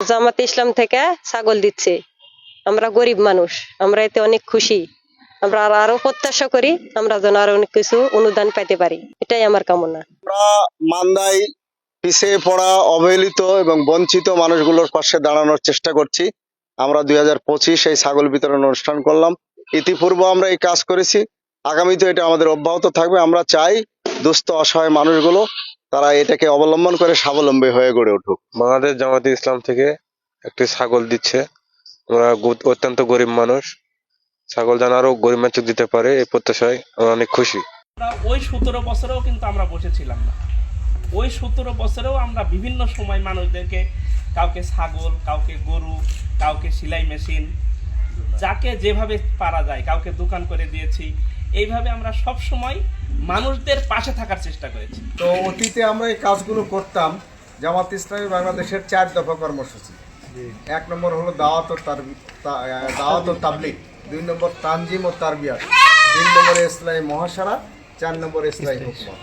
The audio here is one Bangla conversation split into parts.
জামাতে ইসলাম থেকে ছাগল দিচ্ছে। আমরা গরিব মানুষ, আমরা এতে অনেক খুশি। আমরা আরো প্রত্যাশা করি আমরা যেন আরো অনেক কিছু অনুদান পেতে পারি, এটাই আমার কামনা। আমরা মান্দায় পিছিয়ে পড়া, অবহেলিত এবং বঞ্চিত মানুষগুলোর পাশে দাঁড়ানোর চেষ্টা করছি। আমরা 2025 এই ছাগল বিতরণ অনুষ্ঠান করলাম। ইতিপূর্বে আমরা এই কাজ করেছি, আগামীতে এটা আমাদের অব্যাহত থাকবে। আমরা চাই দুস্থ অসহায় মানুষগুলো তারা এটাকে অবলম্বন করে স্বাবলম্বী হয়ে গড়ে উঠুক। বাংলাদেশ জামাতে ইসলাম থেকে একটি ছাগল দিচ্ছে। আমরা অত্যন্ত গরিব মানুষ, ছাগল যেন আরো গরিব মানুষ দিতে পারে এই প্রত্যাশায় আমরা অনেক খুশি। ওই 17 বছরেও কিন্তু আমরা বসেছিলাম না। ওই 17 বছরেও আমরা বিভিন্ন সময় মানুষদেরকে, কাউকে ছাগল, কাউকে গরু, কাউকে সেলাই মেশিন, যাকে যেভাবে পারা যায়, কাউকে দোকান করে দিয়েছি। এইভাবে আমরা সব সময় মানুষদের পাশে থাকার চেষ্টা করেছি। তো অতীতে আমরা এই কাজগুলো করতাম। জামাত ইসলামী বাংলাদেশের 4 দফা কর্মসূচি। 1 নম্বর হলো দাওয়াত ও তাবলীগ, 2 নম্বর তানজিম ও তারবিয়াত, 3 নম্বরে ইসলামী মহাসারা, 4 নম্বরে ইসলামী হুকমত।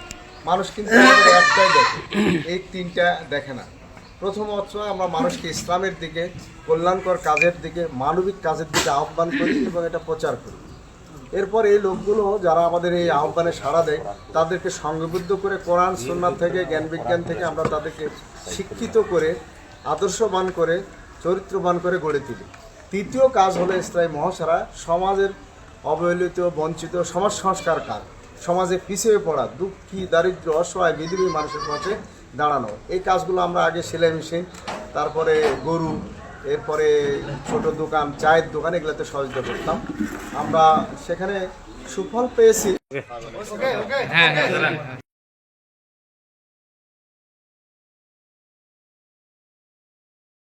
মানুষ কিন্তু আমাদের একটাই দেখে, এই 3টা দেখে না। প্রথমত আমরা মানুষকে ইসলামের দিকে, কল্যাণকর কাজের দিকে, মানবিক কাজের দিকে আহ্বান করি এবং এটা প্রচার করি। এরপর এই লোকগুলো যারা আমাদের এই আহ্বানে সাড়া দেয় তাদেরকে সংঘবদ্ধ করে কোরআন সুন্নাত থেকে, জ্ঞান বিজ্ঞান থেকে আমরা তাদেরকে শিক্ষিত করে, আদর্শবান করে, চরিত্রবান করে গড়ে তুলি। তৃতীয় কাজ হলো ইসলামী মহাসারা, সমাজের অবহেলিত, বঞ্চিত সমাজ সংস্কার কাজ, সমাজে পিছিয়ে পড়া, দুঃখী, দারিদ্র, অসহায়, বিধবা মানুষের পাশে দাঁড়ানো। এই কাজগুলো আমরা আগে সেলাই মেশিন, তারপরে গরু, এরপরে ছোট দোকান, চায়ের দোকান, এগুলোতে সহযোগিতা করতাম। আমরা সেখানে সুফল পেয়েছি।